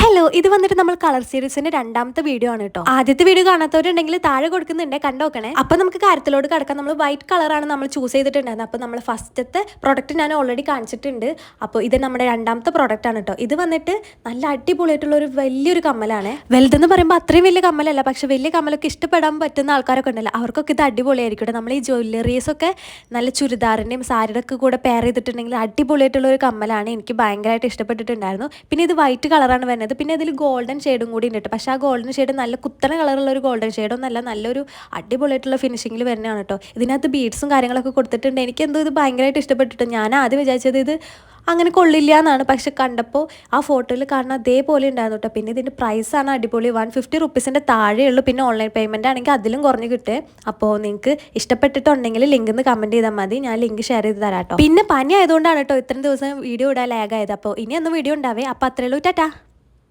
Hello, ഇത് വന്നിട്ട് നമ്മൾ കളർ സീരീസിന്റെ രണ്ടാമത്തെ വീഡിയോ ആണ് കേട്ടോ. ആദ്യത്തെ വീഡിയോ കാണാത്തവരുണ്ടെങ്കിൽ താഴെ കൊടുക്കുന്നുണ്ട്, കണ്ടോക്കണേ. അപ്പൊ നമുക്ക് കാര്യത്തിലോട് കിടക്കാം. നമ്മൾ വൈറ്റ് കളറാണ് നമ്മൾ ചൂസ് ചെയ്തിട്ടുണ്ടായിരുന്നത്. അപ്പൊ നമ്മൾ ഫസ്റ്റത്തെ പ്രൊഡക്റ്റ് ഞാൻ ഓൾറെഡി കാണിച്ചിട്ടുണ്ട്. അപ്പോൾ ഇത് നമ്മുടെ രണ്ടാമത്തെ പ്രൊഡക്റ്റ് ആണ് കേട്ടോ. ഇത് വന്നിട്ട് നല്ല അടിപൊളിയായിട്ടുള്ള ഒരു വലിയൊരു കമ്മലാണ്. വലുതെന്ന് പറയുമ്പോൾ അത്രയും വലിയ കമ്മലല്ല, പക്ഷെ വലിയ കമ്മലൊക്കെ ഇഷ്ടപ്പെടാൻ പറ്റുന്ന ആൾക്കാരൊക്കെ ഉണ്ടല്ലോ, അവർക്കൊക്കെ ഇത് അടിപൊളിയായിരിക്കും. നമ്മൾ ഈ ജ്വല്ലറീസ് ഒക്കെ നല്ല ചുരിദാറിന്റെയും സാരിയുടെ ഒക്കെ കൂടെ പെയർ ചെയ്തിട്ടുണ്ടെങ്കിൽ അടിപൊളിയായിട്ടുള്ള ഒരു കമ്മലാണ്. എനിക്ക് ഭയങ്കരമായിട്ട് ഇഷ്ടപ്പെട്ടിട്ടുണ്ടായിരുന്നു. പിന്നെ ഇത് വൈറ്റ് കളറാണ് വരുന്നത്. പിന്നെ ഇതിൽ ഗോൾഡൻ ഷെയ്ഡും കൂടി ഉണ്ട്. പക്ഷേ ആ ഗോൾഡൻ ഷെയ്ഡ് നല്ല കുത്തന കളറുള്ള ഒരു ഗോൾഡൻ ഷെയ്ഡൊന്നല്ല, നല്ലൊരു അടിപൊളിയായിട്ടുള്ള ഫിനിഷിങ്ങിൽ വരുന്നതാണ് കേട്ടോ. ഇതിനകത്ത് ബീഡ്സും കാര്യങ്ങളൊക്കെ കൊടുത്തിട്ടുണ്ട്. എനിക്കെന്തോ ഇത് ഭയങ്കരമായിട്ട് ഇഷ്ടപ്പെട്ടിട്ട് ഞാൻ ആദ്യം വിചാരിച്ചത് ഇത് അങ്ങനെ കൊള്ളില്ല എന്നാണ്. പക്ഷെ കണ്ടപ്പോൾ ആ ഫോട്ടോയിൽ കാണുന്ന അതേപോലെ ഉണ്ടായിരുന്നു കേട്ടോ. പിന്നെ ഇതിൻ്റെ പ്രൈസാണ് അടിപൊളി, 150 റുപ്പീസിൻ്റെ താഴെയുള്ളൂ. പിന്നെ ഓൺലൈൻ പേയ്മെൻറ്റ് ആണെങ്കിൽ അതിലും കുറഞ്ഞ് കിട്ടുക. അപ്പോൾ നിങ്ങൾക്ക് ഇഷ്ടപ്പെട്ടിട്ടുണ്ടെങ്കിൽ ലിങ്ക് ഒന്ന് കമൻറ്റ് ചെയ്താൽ മതി, ഞാൻ ലിങ്ക് ഷെയർ ചെയ്ത് തരാം കേട്ടോ. പിന്നെ പനി ആയതുകൊണ്ടാണ് കേട്ടോ ഇത്രയും ദിവസം വീഡിയോ ഇടാൻ ലാഗായത്. അപ്പോൾ ഇനിയൊന്നും വീഡിയോ ഉണ്ടാവേ. അപ്പോൾ അത്രയുള്ളൂ, ടാറ്റാ.